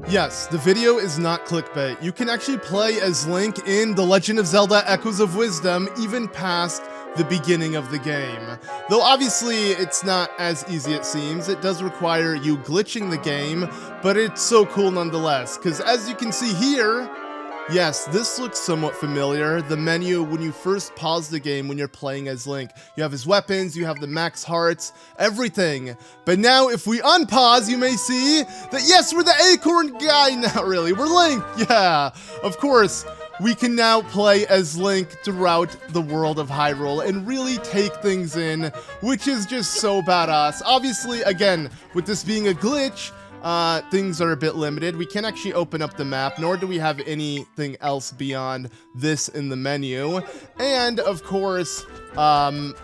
Yes, the video is not clickbait. You can actually play as Link in The Legend of Zelda Echoes of Wisdom, even past the beginning of the game. Though obviously it's not as easy it seems. It does require you glitching the game, but it's so cool nonetheless, because as you can see here, yes, this looks somewhat familiar. The menu, when you first pause the game when you're playing as Link, you have his weapons, you have the max hearts, everything. But now if we unpause, you may see that yes, we're the acorn guy. Not really, we're Link. Yeah, of course. We can now play as Link throughout the world of Hyrule and really take things in, which is just so badass. Obviously, again, with this being a glitch, things are a bit limited. We can't actually open up the map, nor do we have anything else beyond this in the menu. And of course,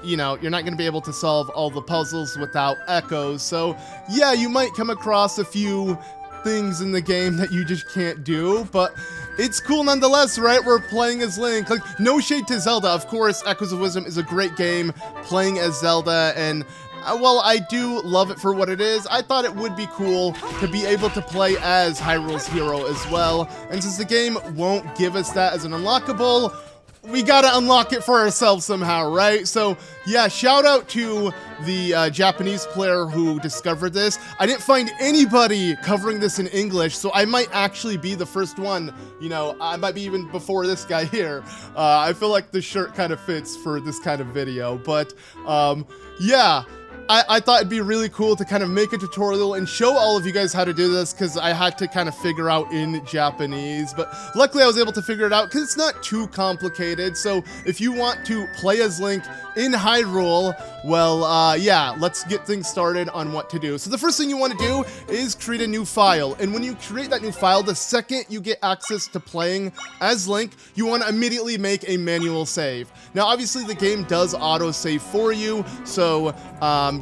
you know, you're not going to be able to solve all the puzzles without echoes. So yeah, you might come across a few things in the game that you just can't do, but it's cool nonetheless, right? We're playing as Link. Like, no shade to Zelda. Of course, Echoes of Wisdom is a great game playing as Zelda, and while I do love it for what it is, I thought it would be cool to be able to play as Hyrule's hero as well. And since the game won't give us that as an unlockable, we gotta unlock it for ourselves somehow, right? So yeah, shout out to the Japanese player who discovered this. I didn't find anybody covering this in English, so I might actually be the first one. You know, I might be even before this guy here. I feel like the shirt kind of fits for this kind of video, but yeah. I thought it'd be really cool to kind of make a tutorial and show all of you guys how to do this, because I had to kind of figure out in Japanese, but luckily I was able to figure it out because it's not too complicated. So if you want to play as Link in Hyrule, well, yeah, let's get things started on what to do. So the first thing you want to do is create a new file, and when you create that new file, the second you get access to playing as Link, you want to immediately make a manual save. Now obviously the game does auto save for you, so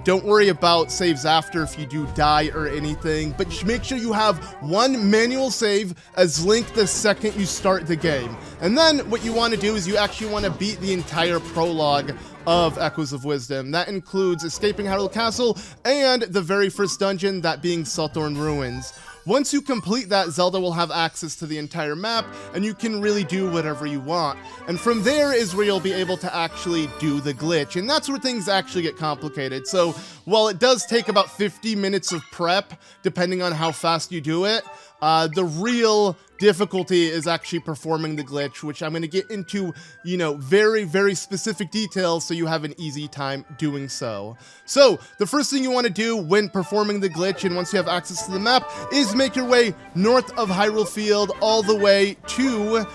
don't worry about saves after if you do die or anything, but just make sure you have one manual save as Link the second you start the game. And then what you want to do is you actually want to beat the entire prologue of Echoes of Wisdom. That includes escaping Hyrule Castle and the very first dungeon, that being Southorn Ruins. Once you complete that, Zelda will have access to the entire map, and you can really do whatever you want. And from there is where you'll be able to actually do the glitch, and that's where things actually get complicated. So while it does take about 50 minutes of prep, depending on how fast you do it, the real difficulty is actually performing the glitch, which I'm going to get into, you know, very, very specific details so you have an easy time doing so. So the first thing you want to do when performing the glitch, and once you have access to the map, is make your way north of Hyrule Field all the way to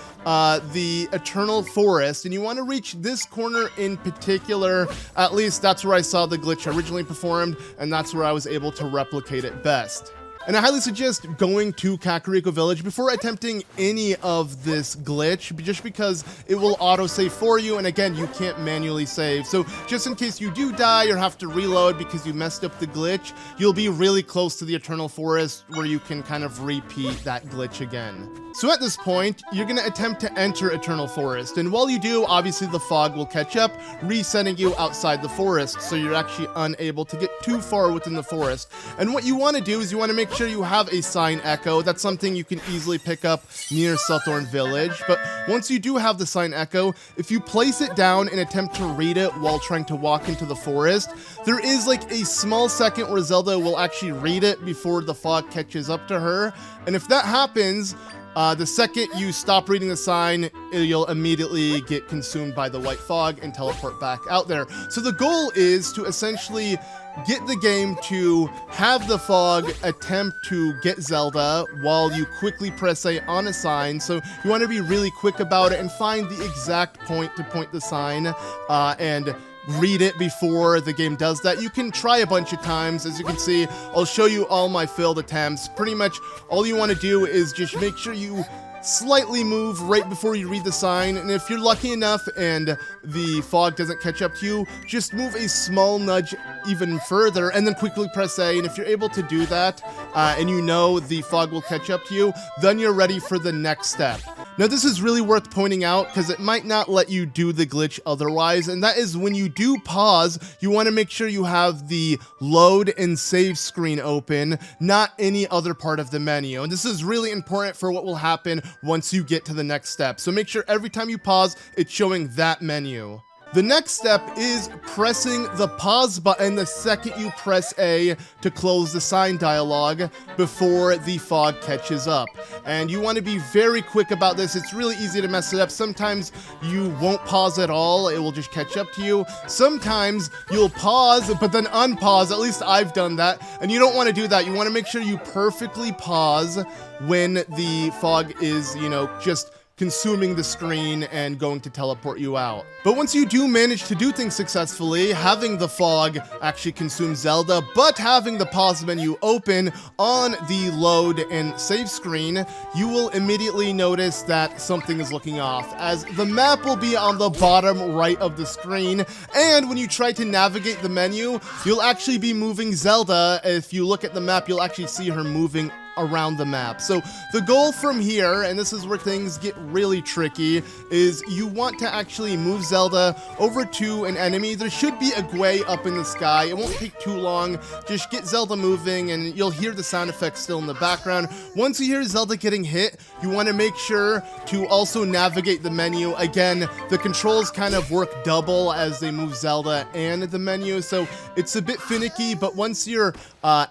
the Eternal Forest, and you want to reach this corner in particular. At least that's where I saw the glitch originally performed, and that's where I was able to replicate it best. And I highly suggest going to Kakariko Village before attempting any of this glitch, just because it will autosave for you, and again, you can't manually save. So just in case you do die or have to reload because you messed up the glitch, you'll be really close to the Eternal Forest where you can kind of repeat that glitch again. So at this point, you're going to attempt to enter Eternal Forest, and while you do, obviously the fog will catch up, resetting you outside the forest, so you're actually unable to get too far within the forest. And what you want to do is you want to make sure you have a sign echo. That's something you can easily pick up near Southorn Village, but once you do have the sign echo, if you place it down and attempt to read it while trying to walk into the forest, there is like a small second where Zelda will actually read it before the fog catches up to her, and if that happens, the second you stop reading the sign, you'll immediately get consumed by the white fog and teleport back out there. So the goal is to essentially get the game to have the fog attempt to get Zelda while you quickly press A on a sign. So you want to be really quick about it and find the exact point to point the sign and read it before the game does that. You can try a bunch of times. As you can see, I'll show you all my failed attempts. Pretty much all you want to do is just make sure you slightly move right before you read the sign, and if you're lucky enough and the fog doesn't catch up to you, just move a small nudge even further and then quickly press A, and if you're able to do that and you know the fog will catch up to you, then you're ready for the next step. Now this is really worth pointing out because it might not let you do the glitch otherwise, and that is when you do pause, you want to make sure you have the load and save screen open, not any other part of the menu. And this is really important for what will happen once you get to the next step. So make sure every time you pause, it's showing that menu. The next step is pressing the pause button the second you press A to close the sign dialog before the fog catches up. And you want to be very quick about this. It's really easy to mess it up. Sometimes you won't pause at all. It will just catch up to you. Sometimes you'll pause, but then unpause. At least I've done that. And you don't want to do that. You want to make sure you perfectly pause when the fog is, just consuming the screen and going to teleport you out. But once you do manage to do things successfully, having the fog actually consume Zelda, but having the pause menu open on the load and save screen, you will immediately notice that something is looking off, as the map will be on the bottom right of the screen, and when you try to navigate the menu, you'll actually be moving Zelda. If you look at the map, you'll actually see her moving around the map. So the goal from here, and this is where things get really tricky, is you want to actually move Zelda over to an enemy. There should be a Gwei up in the sky. It won't take too long. Just get Zelda moving and you'll hear the sound effects still in the background. Once you hear Zelda getting hit, you want to make sure to also navigate the menu. Again, the controls kind of work double as they move Zelda and the menu, so it's a bit finicky, but once you're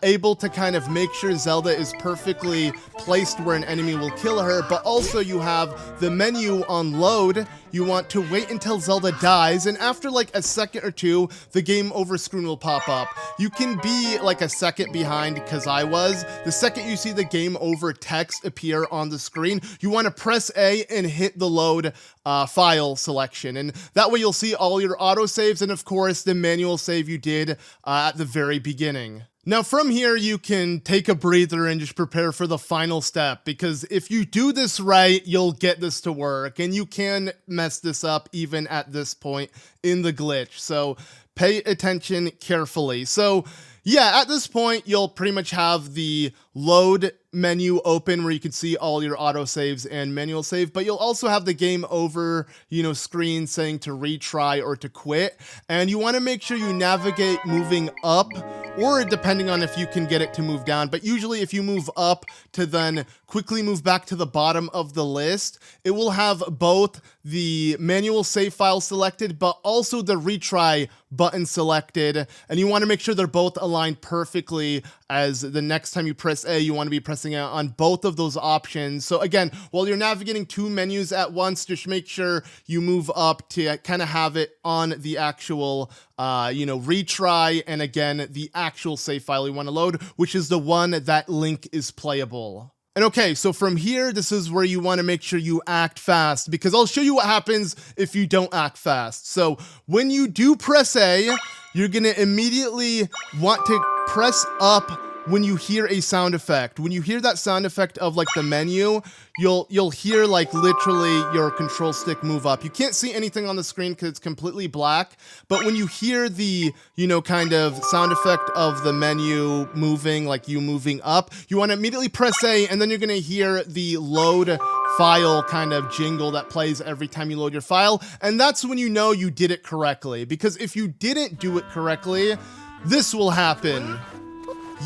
able to kind of make sure Zelda is perfectly placed where an enemy will kill her, but also you have the menu on load, you want to wait until Zelda dies, and after like a second or two, the game over screen will pop up. You can be like a second behind, because I was. The second you see the game over text appear on the screen, you want to press A and hit the load file selection, and that way you'll see all your autosaves and of course the manual save you did at the very beginning. Now from here, you can take a breather and just prepare for the final step, because if you do this right, you'll get this to work, and you can mess this up even at this point in the glitch, so pay attention carefully. So yeah, at this point, you'll pretty much have the load menu open where you can see all your autosaves and manual save, but you'll also have the game over, screen saying to retry or to quit, and you want to make sure you navigate moving up, or depending on if you can get it to move down, but usually if you move up to then quickly move back to the bottom of the list, it will have both the manual save file selected, but also the retry button selected, and you want to make sure they're both aligned perfectly, as the next time you press A, you want to be pressing it on both of those options. So again, while you're navigating two menus at once, just make sure you move up to kind of have it on the actual retry, and again, the actual save file you want to load, which is the one that link is playable. And okay, so from here, this is where you want to make sure you act fast, because I'll show you what happens if you don't act fast. So when you do press A, you're going to immediately want to press up when you hear a sound effect. When you hear that sound effect of like the menu, you'll hear like literally your control stick move up. You can't see anything on the screen because it's completely black, but when you hear the, kind of sound effect of the menu moving, like you moving up, you want to immediately press A, and then you're going to hear the load file kind of jingle that plays every time you load your file, and that's when you know you did it correctly, because if you didn't do it correctly, this will happen.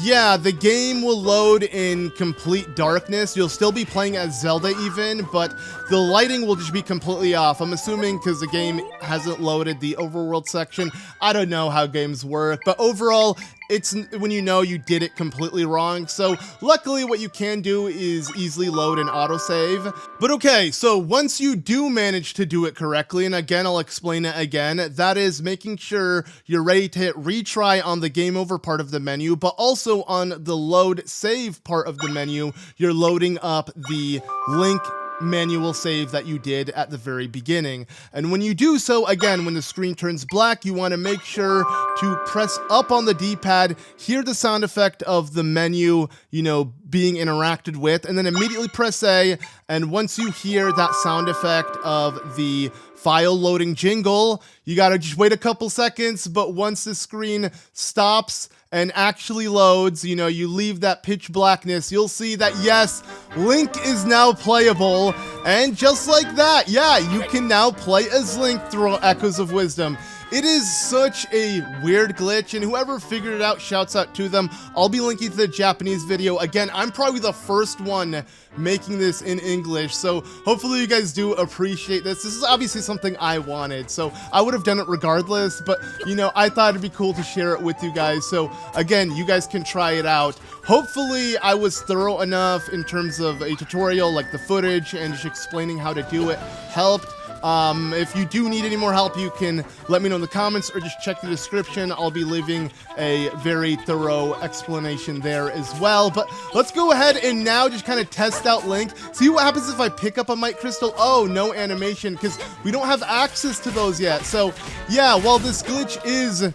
Yeah, the game will load in complete darkness. You'll still be playing as Zelda even, but the lighting will just be completely off. I'm assuming because the game hasn't loaded the overworld section. I don't know how games work, but overall, it's when you know you did it completely wrong. So luckily what you can do is easily load an autosave. But okay, so once you do manage to do it correctly, and again, I'll explain it again, that is making sure you're ready to hit retry on the game over part of the menu, but also on the load save part of the menu, you're loading up the link manual save that you did at the very beginning. And when you do so, again, when the screen turns black, you want to make sure to press up on the D-pad, hear the sound effect of the menu, being interacted with, and then immediately press A, and once you hear that sound effect of the file loading jingle, you gotta just wait a couple seconds, but once the screen stops and actually loads, you know, you leave that pitch blackness, you'll see that yes, Link is now playable, and just like that, yeah, you can now play as Link through Echoes of Wisdom. It is such a weird glitch, and whoever figured it out, shouts out to them. I'll be linking to the Japanese video. Again, I'm probably the first one making this in English, so hopefully you guys do appreciate this. This is obviously something I wanted, so I would have done it regardless, but, you know, I thought it'd be cool to share it with you guys, so again, you guys can try it out. Hopefully I was thorough enough in terms of a tutorial, like the footage and just explaining how to do it helped. If you do need any more help, you can let me know in the comments or just check the description. I'll be leaving a very thorough explanation there as well. But let's go ahead and now just kind of test out Link. See what happens if I pick up a Might Crystal. Oh, no animation, because we don't have access to those yet. So yeah, while this glitch is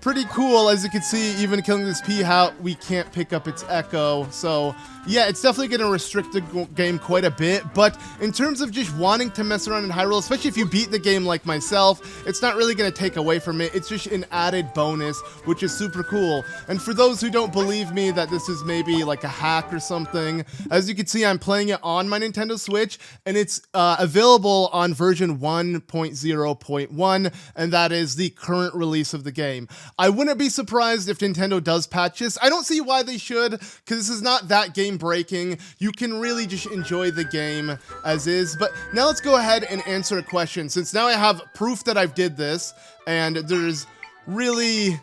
pretty cool, as you can see, even killing this P-Hat, we can't pick up its echo. So yeah, it's definitely going to restrict the game quite a bit, but in terms of just wanting to mess around in Hyrule, especially if you beat the game like myself, it's not really going to take away from it. It's just an added bonus, which is super cool. And for those who don't believe me that this is maybe like a hack or something, as you can see, I'm playing it on my Nintendo Switch, and it's available on version 1.0.1, and that is the current release of the game. I wouldn't be surprised if Nintendo does patch this. I don't see why they should, because this is not that game breaking. You can really just enjoy the game as is. But now let's go ahead and answer a question, since now I have proof that I've did this, and there's really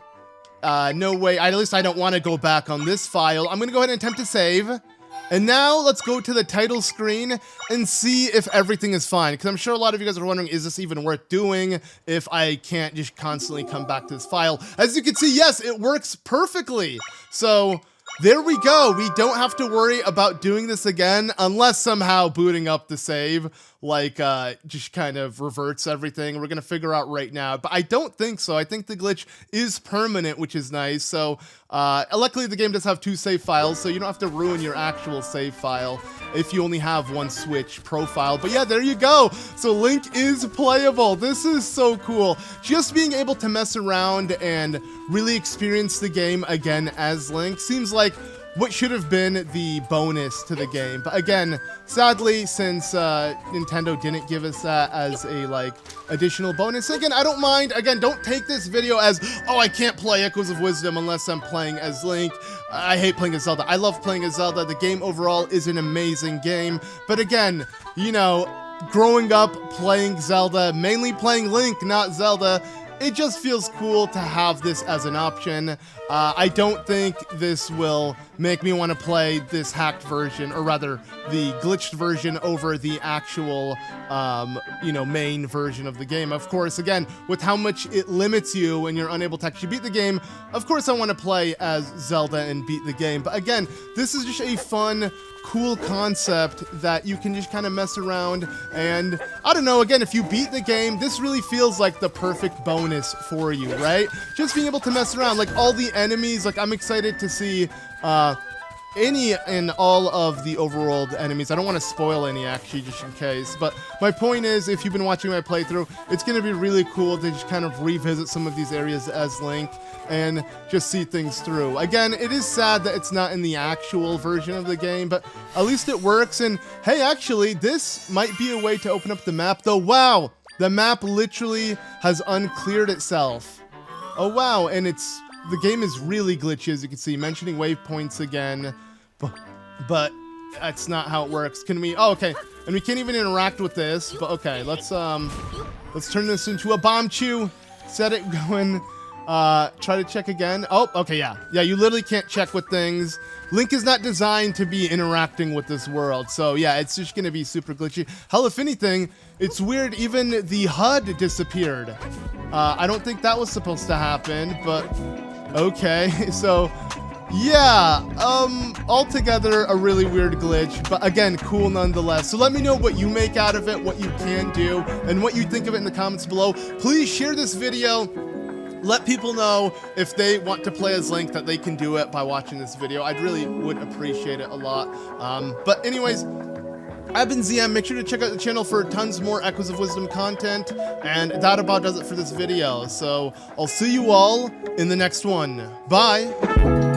no way, at least I don't want to go back on this file. I'm gonna go ahead and attempt to save. And now let's go to the title screen and see if everything is fine, because I'm sure a lot of you guys are wondering, is this even worth doing if I can't just constantly come back to this file? As you can see, yes, it works perfectly. So there we go. We don't have to worry about doing this again, unless somehow booting up the save, like, just kind of reverts everything. We're gonna figure out right now, but I don't think so. I think the glitch is permanent, which is nice. So, luckily the game does have 2 save files, so you don't have to ruin your actual save file if you only have one Switch profile. But yeah, there you go. So Link is playable. This is so cool. Just being able to mess around and really experience the game again as Link seems like what should have been the bonus to the game. But again, sadly, since Nintendo didn't give us that as a like additional bonus, again, I don't mind. Again, don't take this video as, oh, I can't play Echoes of Wisdom unless I'm playing as Link. I hate playing as Zelda. I love playing as Zelda. The game overall is an amazing game. But again, you know, growing up playing Zelda, mainly playing Link, not Zelda, it just feels cool to have this as an option. I don't think this will make me want to play this hacked version, or rather the glitched version, over the actual, you know, main version of the game. Of course, again, with how much it limits you when you're unable to actually beat the game, of course I want to play as Zelda and beat the game. But again, this is just a fun, cool concept that you can just kind of mess around, and I don't know, again, if you beat the game, this really feels like the perfect bonus for you, right? Just being able to mess around, like all the enemies, like I'm excited to see any and all of the overworld enemies. I don't want to spoil any, actually, just in case, but my point is, if you've been watching my playthrough, it's going to be really cool to just kind of revisit some of these areas as Link and just see things through. Again, it is sad that it's not in the actual version of the game, but at least it works. And hey, actually, this might be a way to open up the map, though. Wow, the map literally has uncleared itself. Oh wow, and the game is really glitchy, as you can see, mentioning waypoints again, but that's not how it works. Can we, oh, okay, and we can't even interact with this, but okay, let's turn this into a bomb chew, set it going, try to check again. Oh, okay, yeah, you literally can't check with things. Link is not designed to be interacting with this world, so yeah, it's just gonna be super glitchy. Hell, if anything, it's weird, even the HUD disappeared. I don't think that was supposed to happen, but okay, so yeah, altogether a really weird glitch, but again, cool nonetheless. So let me know what you make out of it, what you can do, and what you think of it in the comments below. Please share this video let people know if they want to play as Link that they can do it by watching this video. I'd really would appreciate it a lot. But anyways, I've been ZM. Make sure to check out the channel for tons more Echoes of Wisdom content, and that about does it for this video. So I'll see you all in the next one. Bye!